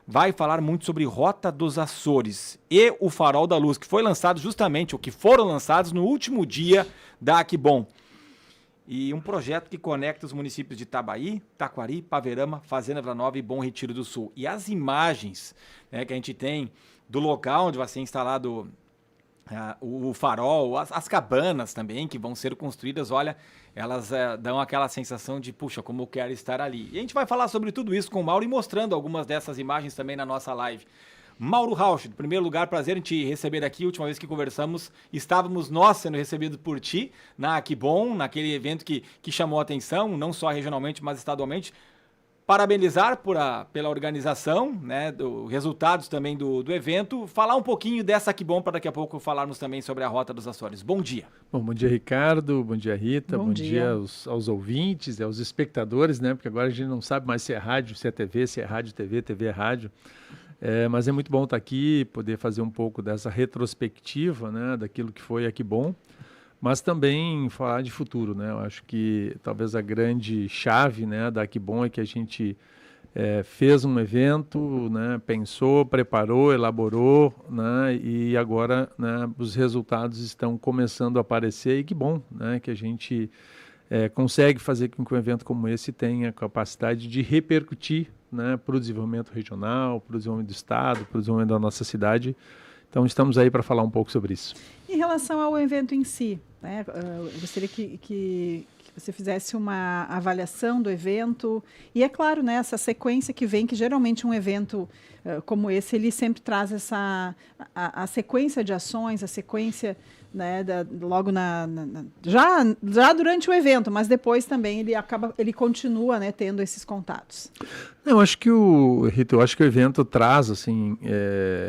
vai falar muito sobre Rota dos Açores e o Farol da Luz, que foi lançado justamente, ou que foram lançados no último dia da Aquibom. E um projeto que conecta os municípios de Itabaí, Taquari, Paverama, Fazenda Vila Nova e Bom Retiro do Sul. E as imagens, né, que a gente tem do local onde vai ser instalado o farol, as cabanas também que vão ser construídas, olha, elas dão aquela sensação de, puxa, como eu quero estar ali. E a gente vai falar sobre tudo isso com o Mauro e mostrando algumas dessas imagens também na nossa live. Mauro Rauch, em primeiro lugar, prazer em te receber aqui. A última vez que conversamos, estávamos nós sendo recebidos por ti na Aquibom, naquele evento que chamou a atenção, não só regionalmente, mas estadualmente. Parabenizar pela organização, né, resultados também do evento. Falar um pouquinho dessa Aquibom para daqui a pouco falarmos também sobre a Rota dos Açores. Bom dia. Bom dia, Ricardo. Bom dia, Rita. Bom dia aos ouvintes, aos espectadores, né? Porque agora a gente não sabe mais se é rádio, se é TV, se é rádio, TV, TV é rádio. Mas é muito bom estar aqui, poder fazer um pouco dessa retrospectiva, né, daquilo que foi Aquibom, mas também falar de futuro, né? Eu acho que talvez a grande chave, né, da Aquibom é que a gente fez um evento, né, pensou, preparou, elaborou, né, e agora, né, os resultados estão começando a aparecer e que bom, né, que a gente consegue fazer com que um evento como esse tenha capacidade de repercutir, né, para o desenvolvimento regional, para o desenvolvimento do estado, para o desenvolvimento da nossa cidade. Então, estamos aí para falar um pouco sobre isso. Em relação ao evento em si, né, eu gostaria que você fizesse uma avaliação do evento. E é claro, né, essa sequência que vem, que geralmente um evento como esse, ele sempre traz a sequência de ações, a sequência, né, logo já durante o evento, mas depois também ele continua, né, tendo esses contatos. Eu acho que Rita, o evento traz assim,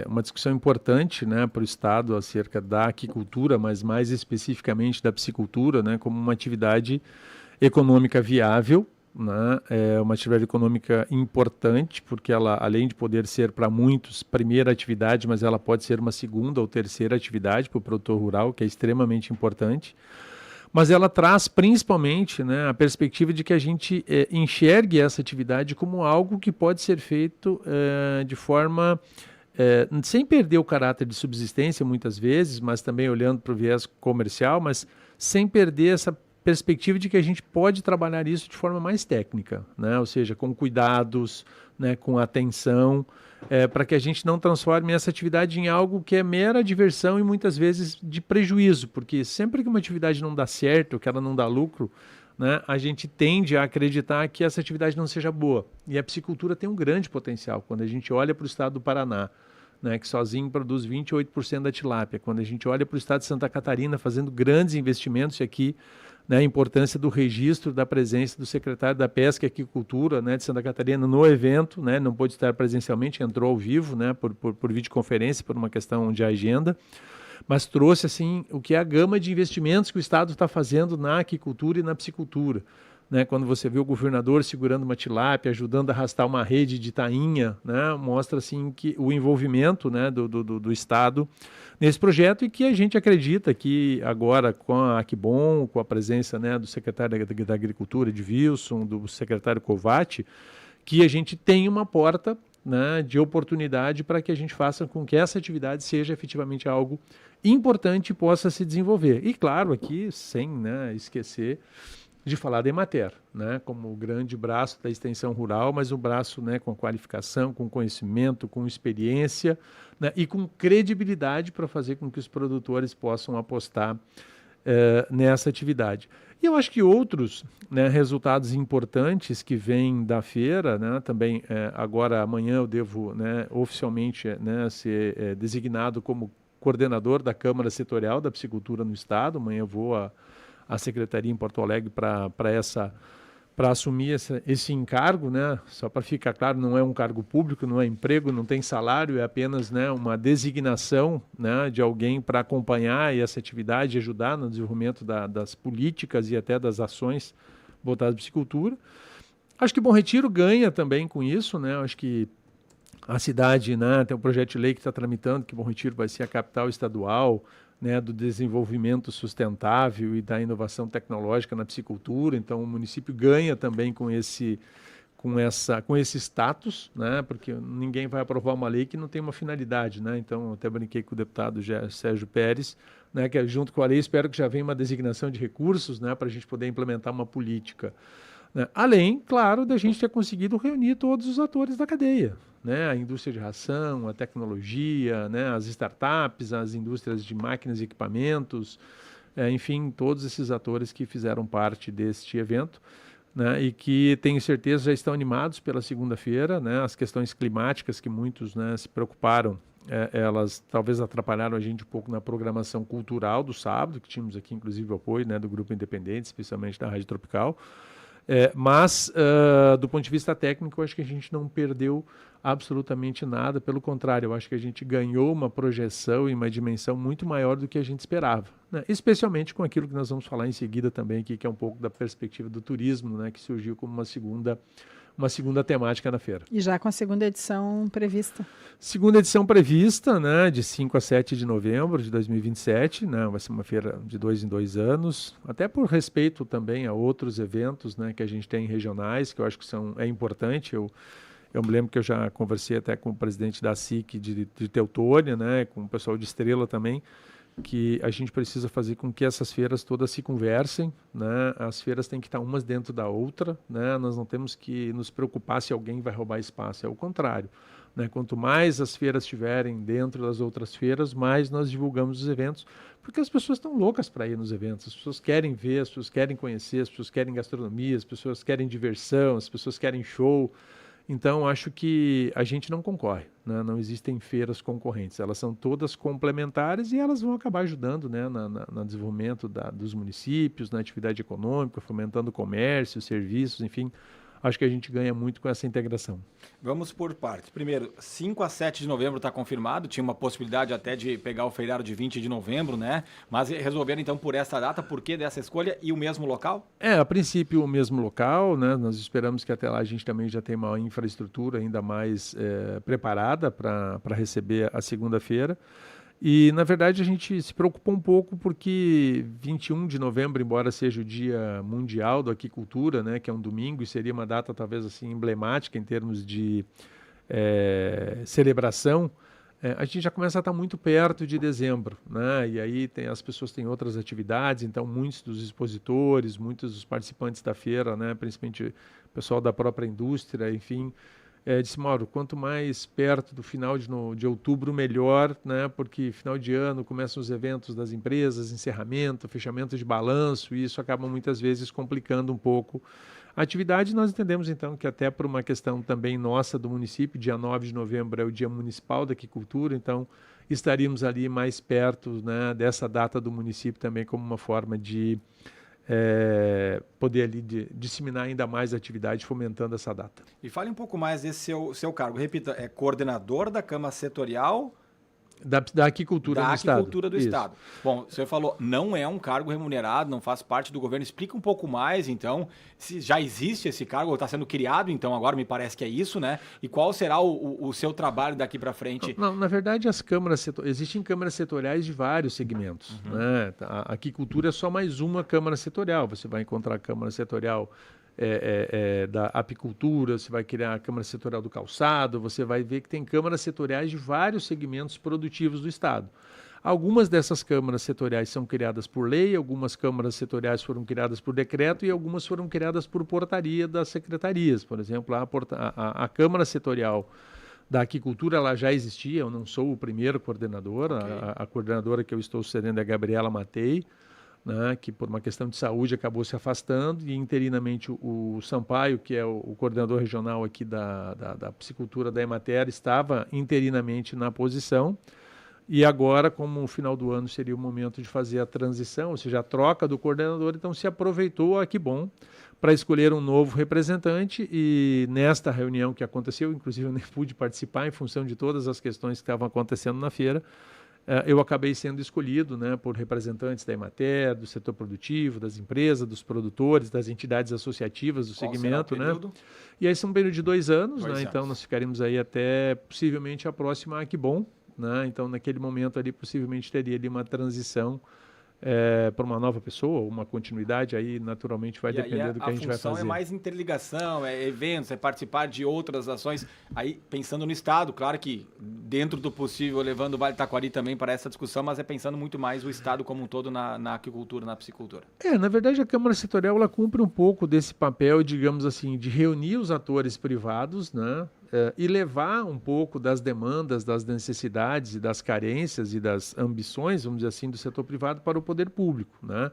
uma discussão importante, né, para o Estado acerca da aquicultura, mas mais especificamente da piscicultura, né, como uma atividade econômica viável, né, uma atividade econômica importante, porque ela, além de poder ser para muitos primeira atividade, mas ela pode ser uma segunda ou terceira atividade para o produtor rural, que é extremamente importante. Mas ela traz principalmente, né, a perspectiva de que a gente enxergue essa atividade como algo que pode ser feito de forma sem perder o caráter de subsistência muitas vezes, mas também olhando para o viés comercial, mas sem perder essa perspectiva de que a gente pode trabalhar isso de forma mais técnica, né? Ou seja, com cuidados, né, com atenção, para que a gente não transforme essa atividade em algo que é mera diversão e muitas vezes de prejuízo, porque sempre que uma atividade não dá certo, que ela não dá lucro, né, a gente tende a acreditar que essa atividade não seja boa. E a piscicultura tem um grande potencial. Quando a gente olha para o estado do Paraná, né, que sozinho produz 28% da tilápia, quando a gente olha para o estado de Santa Catarina fazendo grandes investimentos, e aqui, né, a importância do registro da presença do secretário da Pesca e Aquicultura, né, de Santa Catarina no evento, né, não pôde estar presencialmente, entrou ao vivo, né, por videoconferência, por uma questão de agenda, mas trouxe assim, o que é a gama de investimentos que o Estado está fazendo na aquicultura e na piscicultura. Né, quando você vê o governador segurando uma tilápia, ajudando a arrastar uma rede de tainha, né, mostra assim, que o envolvimento, né, do Estado nesse projeto, e que a gente acredita que agora com a Aquibom, com a presença, né, do secretário da Agricultura, de Wilson, do secretário Covatti, que a gente tem uma porta, né, de oportunidade para que a gente faça com que essa atividade seja efetivamente algo importante e possa se desenvolver. E claro, aqui sem, né, esquecer de falar da Emater, né, como o grande braço da extensão rural, mas um braço, né, com qualificação, com conhecimento, com experiência, né, e com credibilidade para fazer com que os produtores possam apostar nessa atividade. E eu acho que outros, né, resultados importantes que vêm da feira, né, também agora amanhã eu devo, né, oficialmente, né, ser designado como coordenador da Câmara Setorial da Piscicultura no Estado. Amanhã eu vou a secretaria em Porto Alegre para assumir esse encargo, né? Só para ficar claro, não é um cargo público, não é emprego, não tem salário, é apenas, né, uma designação, né, de alguém para acompanhar essa atividade e ajudar no desenvolvimento das políticas e até das ações voltadas à piscicultura. Acho que Bom Retiro ganha também com isso, né? Acho que a cidade, né, tem um projeto de lei que está tramitando, que Bom Retiro vai ser a capital estadual, né, do desenvolvimento sustentável e da inovação tecnológica na piscicultura. Então o município ganha também com com esse status, né? Porque ninguém vai aprovar uma lei que não tem uma finalidade, né? Então, eu até brinquei com o deputado Sérgio Pérez, né? Que junto com a lei, espero que já venha uma designação de recursos, né? Para a gente poder implementar uma política, né? Além, claro, da gente ter conseguido reunir todos os atores da cadeia, né? A indústria de ração, a tecnologia, né? As startups, as indústrias de máquinas e equipamentos, enfim, todos esses atores que fizeram parte deste evento, né, e que tenho certeza já estão animados pela segunda-feira, né, as questões climáticas que muitos, né, se preocuparam, elas talvez atrapalharam a gente um pouco na programação cultural do sábado, que tínhamos aqui inclusive o apoio, né, do Grupo Independente, especialmente da Rádio Tropical, mas do ponto de vista técnico, eu acho que a gente não perdeu absolutamente nada, pelo contrário, eu acho que a gente ganhou uma projeção e uma dimensão muito maior do que a gente esperava, né? Especialmente com aquilo que nós vamos falar em seguida também aqui, que é um pouco da perspectiva do turismo, né, que surgiu como uma segunda temática na feira. E já com a segunda edição prevista. Segunda edição prevista, né, de 5 a 7 de novembro de 2027, né, vai ser uma feira de 2 em 2 anos, até por respeito também a outros eventos, né, que a gente tem regionais, que eu acho que é importante. Eu me lembro que eu já conversei até com o presidente da SIC de Teutônia, né, com o pessoal de Estrela também, que a gente precisa fazer com que essas feiras todas se conversem, né? As feiras têm que estar umas dentro da outra, né? Nós não temos que nos preocupar se alguém vai roubar espaço, é o contrário, né? Quanto mais as feiras estiverem dentro das outras feiras, mais nós divulgamos os eventos, porque as pessoas estão loucas para ir nos eventos, as pessoas querem ver, as pessoas querem conhecer, as pessoas querem gastronomia, as pessoas querem diversão, as pessoas querem show. Então, acho que a gente não concorre, né? Não existem feiras concorrentes, elas são todas complementares e elas vão acabar ajudando, né, no desenvolvimento dos municípios, na atividade econômica, fomentando o comércio, serviços, enfim. Acho que a gente ganha muito com essa integração. Vamos por partes. Primeiro, 5 a 7 de novembro está confirmado, tinha uma possibilidade até de pegar o feriado de 20 de novembro, né? Mas resolveram então por essa data, por que dessa escolha e o mesmo local? A princípio o mesmo local, né? Nós esperamos que até lá a gente também já tenha uma infraestrutura ainda mais preparada para receber a segunda-feira. E, na verdade, a gente se preocupou um pouco porque 21 de novembro, embora seja o Dia Mundial da Aquicultura, né, que é um domingo e seria uma data talvez assim emblemática em termos de celebração, a gente já começa a estar muito perto de dezembro, né? E aí as pessoas têm outras atividades, então muitos dos expositores, muitos dos participantes da feira, né, principalmente o pessoal da própria indústria, enfim, disse, Mauro, quanto mais perto do final de outubro, melhor, né? Porque final de ano começam os eventos das empresas, encerramento, fechamento de balanço, e isso acaba muitas vezes complicando um pouco a atividade. Nós entendemos, então, que até por uma questão também nossa do município, dia 9 de novembro é o Dia Municipal da Aquicultura, então estaríamos ali mais perto, né, dessa data do município também como uma forma de poder ali disseminar ainda mais a atividade, fomentando essa data. E fale um pouco mais desse seu cargo. Repita, é coordenador da Câmara Setorial da Aquicultura do Estado. Da Aquicultura do Estado. Bom, você falou, não é um cargo remunerado, não faz parte do governo. Explica um pouco mais, então, se já existe esse cargo, ou está sendo criado, então agora me parece que é isso, né? E qual será o seu trabalho daqui para frente? Não, na verdade, existem câmaras setoriais de vários segmentos, né? A aquicultura é só mais uma câmara setorial. Você vai encontrar a câmara setorial da apicultura, você vai criar a Câmara Setorial do Calçado, você vai ver que tem câmaras setoriais de vários segmentos produtivos do Estado. Algumas dessas câmaras setoriais são criadas por lei, algumas câmaras setoriais foram criadas por decreto e algumas foram criadas por portaria das secretarias. Por exemplo, a Câmara Setorial da Aquicultura, ela já existia, eu não sou o primeiro coordenador, okay. A coordenadora que eu estou sucedendo é a Gabriela Matei, né, que por uma questão de saúde acabou se afastando, e interinamente o Sampaio, que é o coordenador regional aqui da piscicultura da Emater, estava interinamente na posição, e agora, como o final do ano seria o momento de fazer a transição, ou seja, a troca do coordenador, então se aproveitou, que bom, para escolher um novo representante, e nesta reunião que aconteceu, inclusive eu nem pude participar em função de todas as questões que estavam acontecendo na feira, eu acabei sendo escolhido, né, por representantes da Emater, do setor produtivo, das empresas, dos produtores, das entidades associativas do segmento, né? E aí são um período de 2 anos, né? Então nós ficaremos aí até possivelmente a próxima Aquibom, né? Então naquele momento ali possivelmente teria ali uma transição para uma nova pessoa, uma continuidade, aí naturalmente vai depender do que a gente vai fazer. A função é mais interligação, é eventos, é participar de outras ações. Aí, pensando no Estado, claro que dentro do possível, levando o Vale do Taquari também para essa discussão, mas é pensando muito mais o Estado como um todo na aquicultura, na piscicultura. Na verdade, a Câmara Setorial ela cumpre um pouco desse papel, digamos assim, de reunir os atores privados, né? E levar um pouco das demandas, das necessidades e das carências e das ambições, vamos dizer assim, do setor privado para o poder público, né?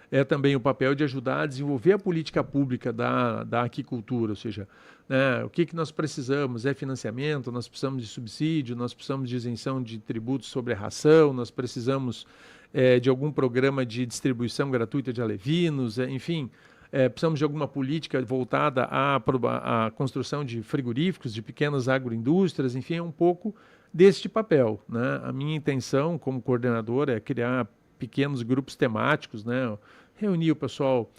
É também o papel de ajudar a desenvolver a política pública da aquicultura, ou seja, né, o que nós precisamos? É financiamento, nós precisamos de subsídio, nós precisamos de isenção de tributos sobre a ração, nós precisamos de algum programa de distribuição gratuita de alevinos, enfim... precisamos de alguma política voltada à construção de frigoríficos, de pequenas agroindústrias, enfim, é um pouco deste papel, né? A minha intenção como coordenador é criar pequenos grupos temáticos, né? Reunir o pessoal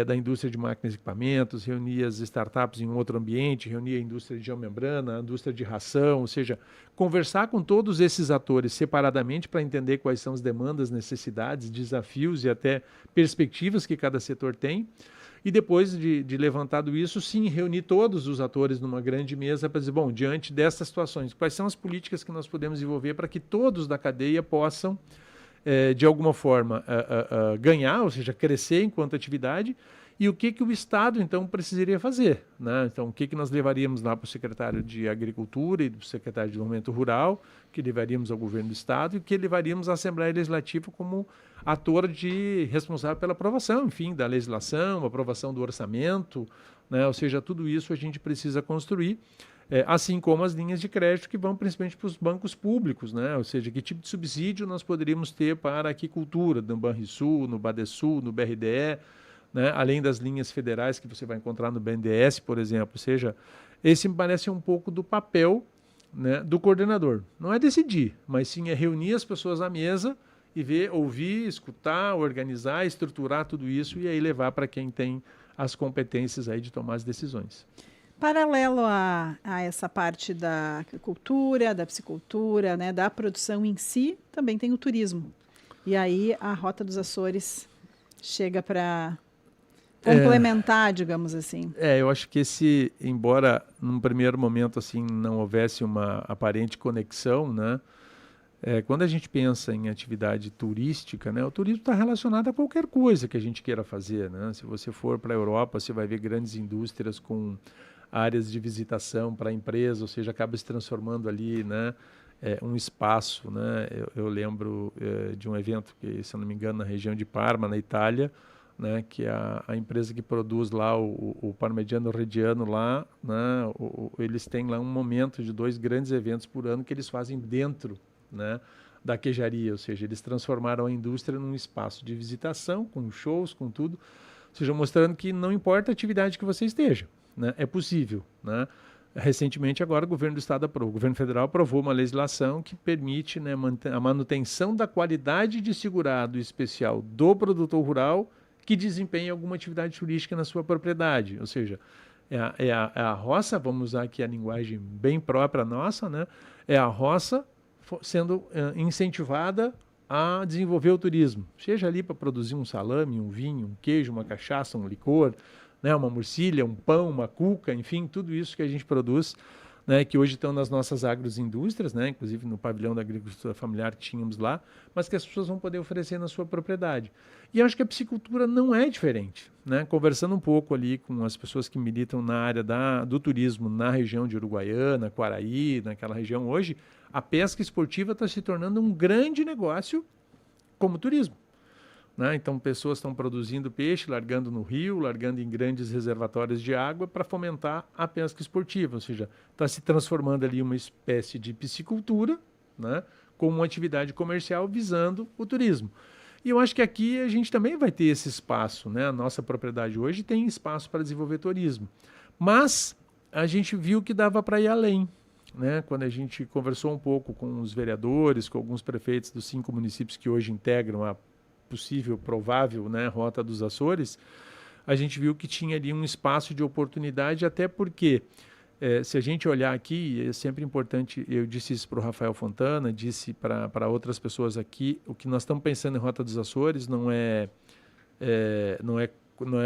da indústria de máquinas e equipamentos, reunir as startups em um outro ambiente, reunir a indústria de geomembrana, a indústria de ração, ou seja, conversar com todos esses atores separadamente para entender quais são as demandas, necessidades, desafios e até perspectivas que cada setor tem. E depois de levantado isso, sim, reunir todos os atores numa grande mesa para dizer, bom, diante dessas situações, quais são as políticas que nós podemos desenvolver para que todos da cadeia possam, de alguma forma, ganhar, ou seja, crescer enquanto atividade, e o que o Estado, então, precisaria fazer, né? Então, o que nós levaríamos lá para o secretário de Agricultura e para o secretário de Desenvolvimento Rural, que levaríamos ao governo do Estado e que levaríamos à Assembleia Legislativa como ator responsável pela aprovação, enfim, da legislação, aprovação do orçamento, né? Ou seja, tudo isso a gente precisa construir, assim como as linhas de crédito que vão principalmente para os bancos públicos, né? Ou seja, que tipo de subsídio nós poderíamos ter para a aquicultura, no Banrisul, no Badesul, no BRDE, né? Além das linhas federais que você vai encontrar no BNDES, por exemplo. Ou seja, esse me parece um pouco do papel, né, do coordenador. Não é decidir, mas sim é reunir as pessoas à mesa e ver, ouvir, escutar, organizar, estruturar tudo isso e aí levar para quem tem as competências aí de tomar as decisões. Paralelo a essa parte da agricultura, da piscicultura, né, da produção em si, também tem o turismo. E aí a Rota dos Açores chega para complementar, digamos assim. Eu acho que embora num primeiro momento assim não houvesse uma aparente conexão, né? Quando a gente pensa em atividade turística, né, o turismo está relacionado a qualquer coisa que a gente queira fazer, né? Se você for para a Europa, você vai ver grandes indústrias com áreas de visitação para a empresa, ou seja, acaba se transformando ali, né, um espaço, né? Eu lembro de um evento que, se eu não me engano, na região de Parma, na Itália, né, que a empresa que produz lá o Parmigiano Reggiano lá, né, eles têm lá um momento de 2 grandes eventos por ano que eles fazem dentro, né, da queijaria, ou seja, eles transformaram a indústria num espaço de visitação, com shows, com tudo, ou seja, mostrando que não importa a atividade que você esteja, né, é possível, né. Recentemente, agora, o governo do estado o governo federal aprovou uma legislação que permite, né, a manutenção da qualidade de segurado especial do produtor rural que desempenha alguma atividade turística na sua propriedade, ou seja, é a roça, vamos usar aqui a linguagem bem própria nossa, né? É a roça sendo incentivada a desenvolver o turismo, seja ali para produzir um salame, um vinho, um queijo, uma cachaça, um licor, né? Uma morcilha, um pão, uma cuca, enfim, tudo isso que a gente produz, né, que hoje estão nas nossas agroindústrias, né, inclusive no pavilhão da agricultura familiar que tínhamos lá, mas que as pessoas vão poder oferecer na sua propriedade. E acho que a piscicultura não é diferente, né? Conversando um pouco ali com as pessoas que militam na área do turismo na região de Uruguaiana, Quaraí, naquela região hoje, a pesca esportiva está se tornando um grande negócio como turismo. Né? Então, pessoas estão produzindo peixe, largando no rio, largando em grandes reservatórios de água para fomentar a pesca esportiva, ou seja, está se transformando ali uma espécie de piscicultura, né, como uma atividade comercial visando o turismo. E eu acho que aqui a gente também vai ter esse espaço, né? A nossa propriedade hoje tem espaço para desenvolver turismo, mas a gente viu que dava para ir além. Né? Quando a gente conversou um pouco com os vereadores, com alguns prefeitos dos 5 municípios que hoje integram a possível, provável, né, Rota dos Açores, a gente viu que tinha ali um espaço de oportunidade, até porque Se a gente olhar aqui, é sempre importante, eu disse isso para o Rafael Fontana, disse para outras pessoas aqui, o que nós estamos pensando em Rota dos Açores não é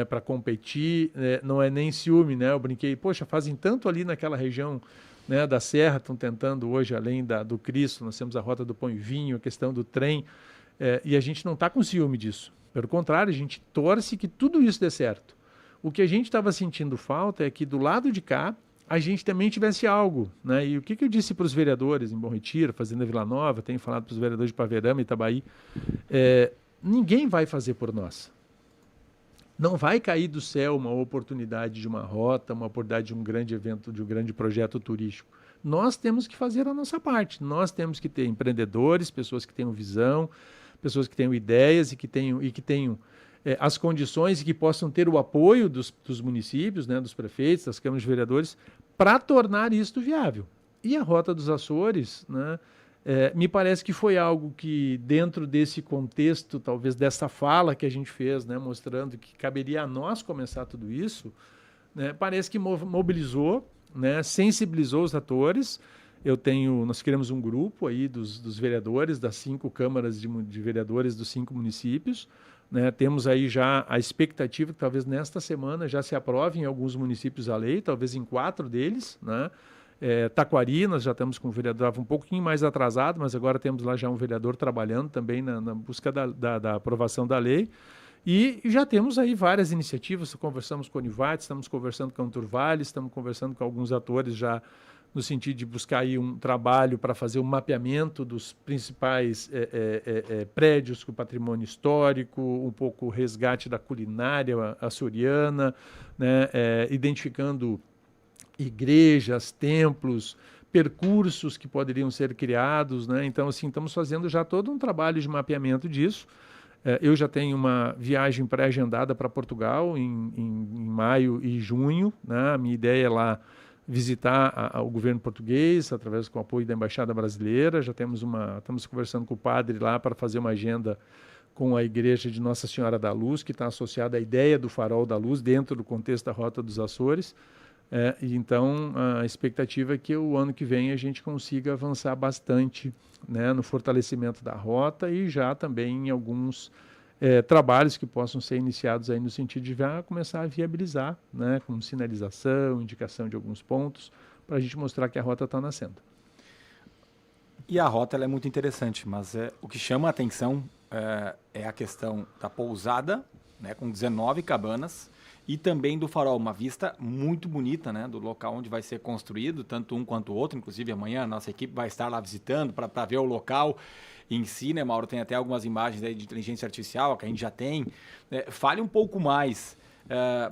para competir, não é nem ciúme, né? Eu brinquei, poxa, fazem tanto ali naquela região, né, da Serra, estão tentando hoje, além do Cristo, nós temos a Rota do Pão e Vinho, a questão do trem, e a gente não está com ciúme disso. Pelo contrário, a gente torce que tudo isso dê certo. O que a gente estava sentindo falta é que do lado de cá, a gente também tivesse algo, né? E o que eu disse para os vereadores em Bom Retiro, Fazenda Vila Nova, tenho falado para os vereadores de Paverama e Itabaí, ninguém vai fazer por nós. Não vai cair do céu uma oportunidade de uma rota, uma oportunidade de um grande evento, de um grande projeto turístico. Nós temos que fazer a nossa parte. Nós temos que ter empreendedores, pessoas que tenham visão, pessoas que tenham ideias e que tenham as condições e que possam ter o apoio dos municípios, né, dos prefeitos, das câmaras de vereadores, para tornar isto viável. E a Rota dos Açores, né, me parece que foi algo que, dentro desse contexto, talvez dessa fala que a gente fez, né, mostrando que caberia a nós começar tudo isso, né, parece que mobilizou, né, sensibilizou os atores. Nós criamos um grupo aí dos vereadores, das 5 câmaras de vereadores dos 5 municípios, né? Temos aí já a expectativa que talvez nesta semana já se aprove em alguns municípios a lei, talvez em 4 deles, né? Taquari, nós já estamos com o vereador um pouquinho mais atrasado, mas agora temos lá já um vereador trabalhando também na busca da aprovação da lei. E já temos aí várias iniciativas, conversamos com o Univat, estamos conversando com o Turvale, estamos conversando com alguns atores já no sentido de buscar aí um trabalho para fazer o mapeamento dos principais prédios com patrimônio histórico, um pouco o resgate da culinária açoriana, né, identificando igrejas, templos, percursos que poderiam ser criados, né? Então, assim, estamos fazendo já todo um trabalho de mapeamento disso. Eu já tenho uma viagem pré-agendada para Portugal em maio e junho, né? A minha ideia é lá visitar o governo português, através com o apoio da Embaixada Brasileira. Estamos conversando com o padre lá para fazer uma agenda com a Igreja de Nossa Senhora da Luz, que está associada à ideia do Farol da Luz, dentro do contexto da Rota dos Açores. Então, a expectativa é que o ano que vem a gente consiga avançar bastante, né, no fortalecimento da rota e já também em alguns trabalhos que possam ser iniciados aí no sentido de já começar a viabilizar, né, com sinalização, indicação de alguns pontos, para a gente mostrar que a rota está nascendo. E a rota ela é muito interessante, mas o que chama a atenção é a questão da pousada, né, com 19 cabanas, e também do farol, uma vista muito bonita, né, do local onde vai ser construído, tanto um quanto o outro. Inclusive amanhã a nossa equipe vai estar lá visitando para ver o local em si, né, Mauro? Tem até algumas imagens aí de inteligência artificial que a gente já tem. Fale um pouco mais.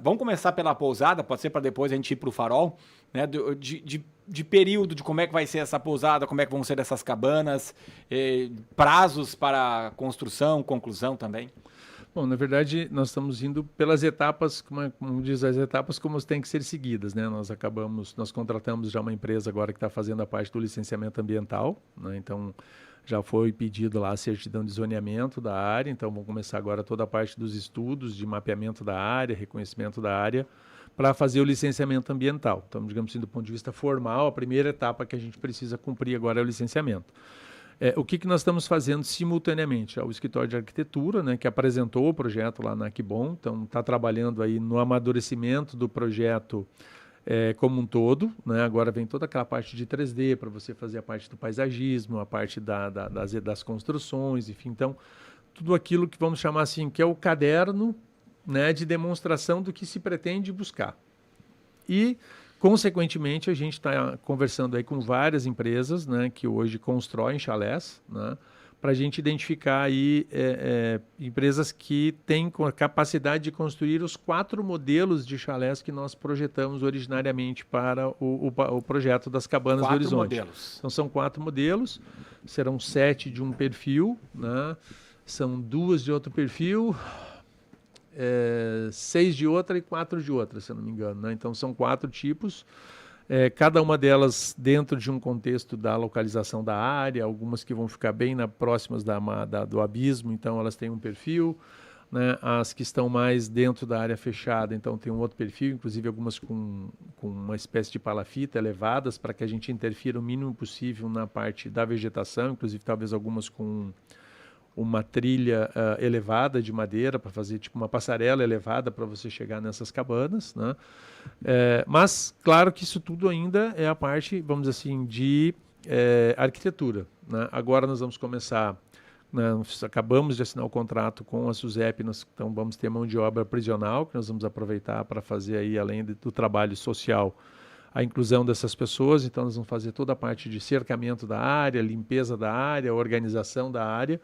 Vamos começar pela pousada, pode ser para depois a gente ir para o farol, né, de período, de como é que vai ser essa pousada, como é que vão ser essas cabanas, prazos para construção, conclusão também. Bom, na verdade, nós estamos indo pelas etapas, como diz, as etapas como têm que ser seguidas, né? Nós contratamos já uma empresa agora que está fazendo a parte do licenciamento ambiental, né? Então, já foi pedido lá a certidão de zoneamento da área, então vamos começar agora toda a parte dos estudos de mapeamento da área, reconhecimento da área, para fazer o licenciamento ambiental. Então, digamos assim, do ponto de vista formal, a primeira etapa que a gente precisa cumprir agora é o licenciamento. O que nós estamos fazendo simultaneamente? O escritório de arquitetura, né, que apresentou o projeto lá na Aquibom, então está trabalhando aí no amadurecimento do projeto como um todo, né? Agora vem toda aquela parte de 3D para você fazer a parte do paisagismo, a parte das construções, enfim, então tudo aquilo que vamos chamar assim, que é o caderno, né, de demonstração do que se pretende buscar. E consequentemente, a gente está conversando aí com várias empresas, né, que hoje constroem chalés, né, para a gente identificar aí empresas que têm a capacidade de construir os 4 modelos de chalés que nós projetamos originariamente para o projeto das Cabanas do Horizonte. 4 modelos. Então, são 4 modelos, serão 7 de um perfil, né, são 2 de outro perfil, 6 de outra e 4 de outra, se eu não me engano, né? Então são 4 tipos, cada uma delas dentro de um contexto da localização da área, algumas que vão ficar bem próximas do abismo, então elas têm um perfil, né? As que estão mais dentro da área fechada, então tem um outro perfil, inclusive algumas com uma espécie de palafita elevadas para que a gente interfira o mínimo possível na parte da vegetação, inclusive talvez algumas com uma trilha elevada de madeira para fazer tipo uma passarela elevada para você chegar nessas cabanas, né? Mas claro que isso tudo ainda é a parte, vamos dizer assim, de arquitetura, né? Agora nós vamos começar, né, nós acabamos de assinar o contrato com a SUSEP, então vamos ter mão de obra prisional que nós vamos aproveitar para fazer aí, além do trabalho social, a inclusão dessas pessoas. Então nós vamos fazer toda a parte de cercamento da área, limpeza da área, organização da área,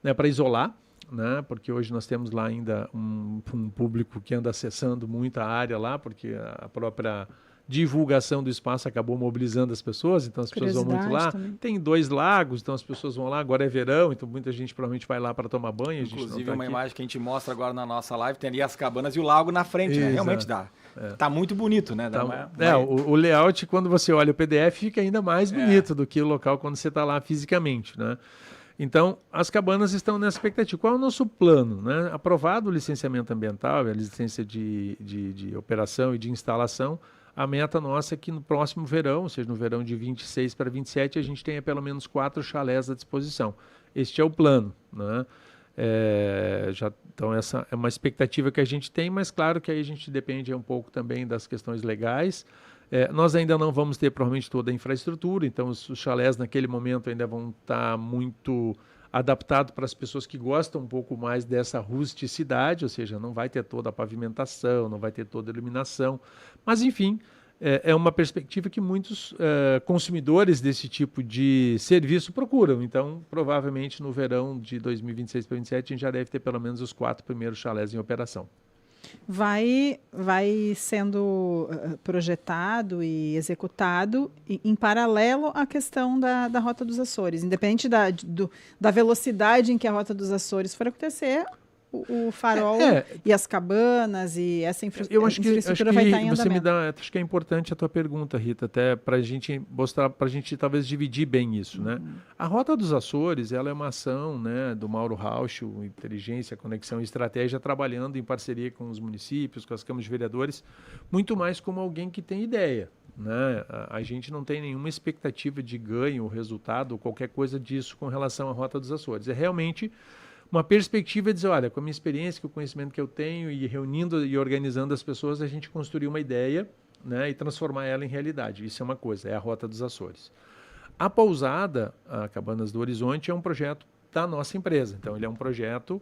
né, para isolar, né, porque hoje nós temos lá ainda um público que anda acessando muito a área lá, porque a própria divulgação do espaço acabou mobilizando as pessoas, então as pessoas vão muito lá. Também. Tem 2 lagos, então as pessoas vão lá, agora é verão, então muita gente provavelmente vai lá para tomar banho. Inclusive uma imagem que a gente mostra agora na nossa live, tem ali as cabanas e o lago na frente, né? Realmente dá. Tá muito bonito, né? O layout, quando você olha o PDF, fica ainda mais bonito do que o local quando você está lá fisicamente, né? Então, as cabanas estão nessa expectativa. Qual é o nosso plano, né? Aprovado o licenciamento ambiental, a licença de operação e de instalação, a meta nossa é que no próximo verão, ou seja, no verão de 26 para 27, a gente tenha pelo menos 4 chalés à disposição. Este é o plano, né? Então, essa é uma expectativa que a gente tem, mas claro que aí a gente depende um pouco também das questões legais. Nós ainda não vamos ter provavelmente toda a infraestrutura, então os chalés naquele momento ainda vão estar muito adaptados para as pessoas que gostam um pouco mais dessa rusticidade, ou seja, não vai ter toda a pavimentação, não vai ter toda a iluminação, mas enfim, é uma perspectiva que muitos consumidores desse tipo de serviço procuram. Então, provavelmente no verão de 2026 para 2027 a gente já deve ter pelo menos os 4 primeiros chalés em operação. Vai sendo projetado e executado em paralelo à questão da Rota dos Açores. Independente da velocidade em que a Rota dos Açores for acontecer, o farol e as cabanas e essa infraestrutura vai estar em andamento. Acho que é importante a tua pergunta, Rita, até para a gente mostrar, para a gente talvez dividir bem isso, né? A Rota dos Açores, ela é uma ação, né, do Mauro Rauch, Inteligência, Conexão e Estratégia, trabalhando em parceria com os municípios, com as câmaras de vereadores, muito mais como alguém que tem ideia, né? A gente não tem nenhuma expectativa de ganho, resultado ou qualquer coisa disso com relação à Rota dos Açores. É realmente uma perspectiva de dizer, olha, com a minha experiência, com o conhecimento que eu tenho e reunindo e organizando as pessoas, a gente construir uma ideia, né, e transformar ela em realidade. Isso é uma coisa, é a Rota dos Açores. A pousada, a Cabanas do Horizonte, é um projeto da nossa empresa. Então, ele é um projeto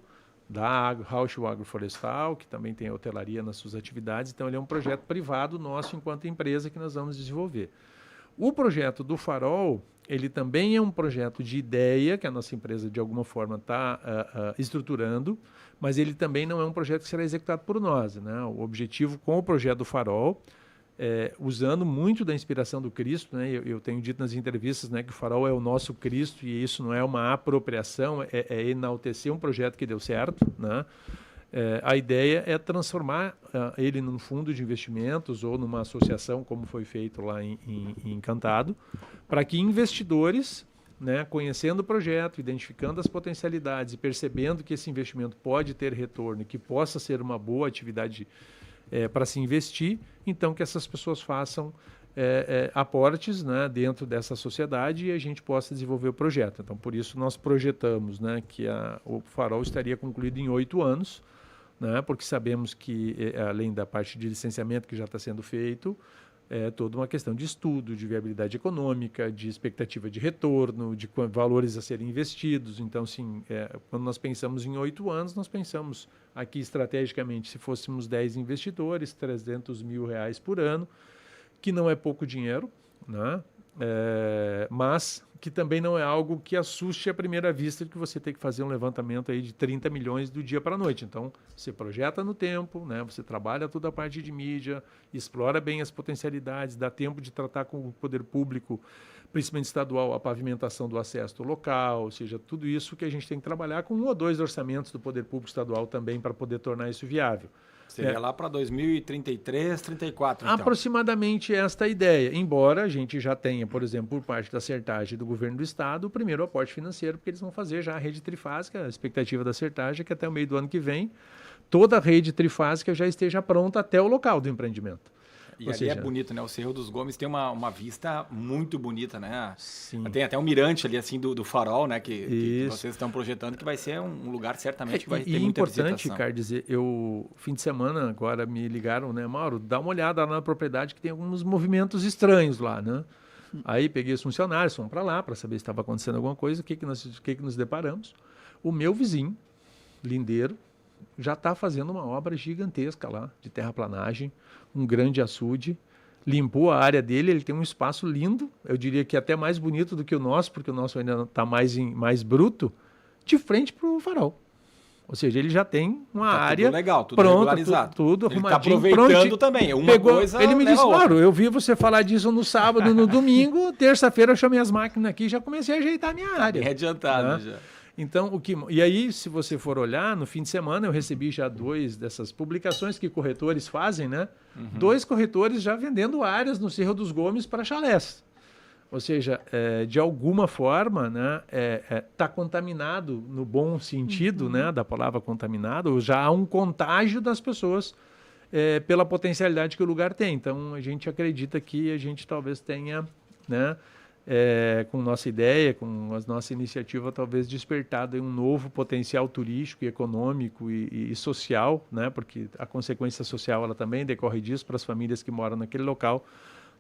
da Rauch Agroflorestal, que também tem hotelaria nas suas atividades. Então, ele é um projeto privado nosso enquanto empresa que nós vamos desenvolver. O projeto do Farol, ele também é um projeto de ideia que a nossa empresa, de alguma forma, está estruturando, mas ele também não é um projeto que será executado por nós, né? O objetivo com o projeto do Farol, usando muito da inspiração do Cristo, né? Eu tenho dito nas entrevistas, né, que o Farol é o nosso Cristo e isso não é uma apropriação, é enaltecer um projeto que deu certo, né? A ideia é transformar ele num fundo de investimentos ou numa associação, como foi feito lá em Encantado, para que investidores, né, conhecendo o projeto, identificando as potencialidades e percebendo que esse investimento pode ter retorno e que possa ser uma boa atividade para se investir, então que essas pessoas façam aportes, né, dentro dessa sociedade e a gente possa desenvolver o projeto. Então, por isso, nós projetamos, né, que o Farol estaria concluído em 8 anos, né, porque sabemos que, além da parte de licenciamento que já está sendo feito, toda uma questão de estudo, de viabilidade econômica, de expectativa de retorno, de valores a serem investidos. Então, sim, quando nós pensamos em 8 anos, nós pensamos aqui estrategicamente, se fôssemos 10 investidores, R$300 mil por ano, que não é pouco dinheiro, né? Mas que também não é algo que assuste à primeira vista de que você tem que fazer um levantamento aí de 30 milhões do dia para a noite. Então, você projeta no tempo, né? Você trabalha toda a parte de mídia, explora bem as potencialidades, dá tempo de tratar com o poder público, principalmente estadual, a pavimentação do acesso local, ou seja, tudo isso que a gente tem que trabalhar com 1 ou 2 orçamentos do poder público estadual também para poder tornar isso viável. Seria lá para 2033, 34, então. Aproximadamente esta ideia, embora a gente já tenha, por exemplo, por parte da Sertagem e do governo do estado, o primeiro aporte financeiro, porque eles vão fazer já a rede trifásica. A expectativa da Sertagem é que até o meio do ano que vem, toda a rede trifásica já esteja pronta até o local do empreendimento. E ali é bonito, né? O Cerro dos Gomes tem uma vista muito bonita, né? Sim. Tem até um mirante ali, assim, do farol, né? Que vocês estão projetando, que vai ser um lugar certamente que vai ter muita visitação. E importante, Ricardo, dizer, fim de semana agora me ligaram, né, Mauro, dá uma olhada lá na propriedade que tem alguns movimentos estranhos lá, né? Aí peguei os funcionários, fomos para lá para saber se estava acontecendo alguma coisa, o que nos deparamos. O meu vizinho, lindeiro, já está fazendo uma obra gigantesca lá, de terraplanagem, um grande açude, limpou a área dele, ele tem um espaço lindo, eu diria que até mais bonito do que o nosso, porque o nosso ainda está mais bruto, de frente para o farol. Ou seja, ele já tem uma área tudo legal, tudo pronta, regularizado. Tudo ele arrumadinho. Ele está aproveitando também, coisa ele me disse, outra. claro, eu vi você falar disso no sábado, no domingo, terça-feira eu chamei as máquinas aqui e já comecei a ajeitar a minha área. Bem adiantado, né? já. Então, e aí, se você for olhar, no fim de semana eu recebi já 2 dessas publicações que corretores fazem, né? 2 corretores já vendendo áreas no Cerro dos Gomes para chalés. Ou seja, de alguma forma, né, tá contaminado no bom sentido, né, da palavra contaminado, ou já há um contágio das pessoas pela potencialidade que o lugar tem. Então, a gente acredita que a gente talvez tenha, né, com nossa ideia, com a nossa iniciativa, talvez despertado um novo potencial turístico e econômico e social, né? Porque a consequência social ela também decorre disso para as famílias que moram naquele local,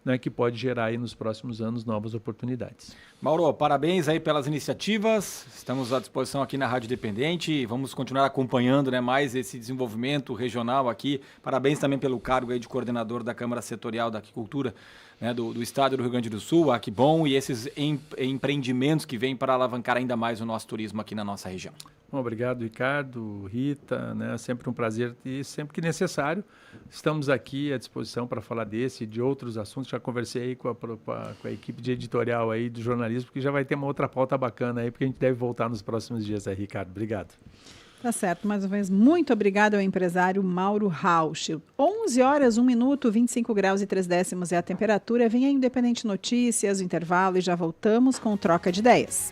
né? Que pode gerar aí nos próximos anos novas oportunidades. Mauro, parabéns aí pelas iniciativas, estamos à disposição aqui na Rádio Independente, vamos continuar acompanhando, né, mais esse desenvolvimento regional aqui. Parabéns também pelo cargo aí de coordenador da Câmara Setorial da Aquicultura, né, do Estado do Rio Grande do Sul, que bom, e esses empreendimentos que vêm para alavancar ainda mais o nosso turismo aqui na nossa região. Bom, obrigado, Ricardo, Rita, né, sempre um prazer e sempre que necessário estamos aqui à disposição para falar desse e de outros assuntos. Já conversei aí com a equipe de editorial aí do jornalismo, que já vai ter uma outra pauta bacana aí, porque a gente deve voltar nos próximos dias aí, Ricardo. Obrigado. Tá certo, mais uma vez, muito obrigado ao empresário Mauro Rauch. 11 horas, 1 minuto, 25 graus e 3 décimos é a temperatura. Vem a Independente Notícias, o intervalo e já voltamos com Troca de Ideias.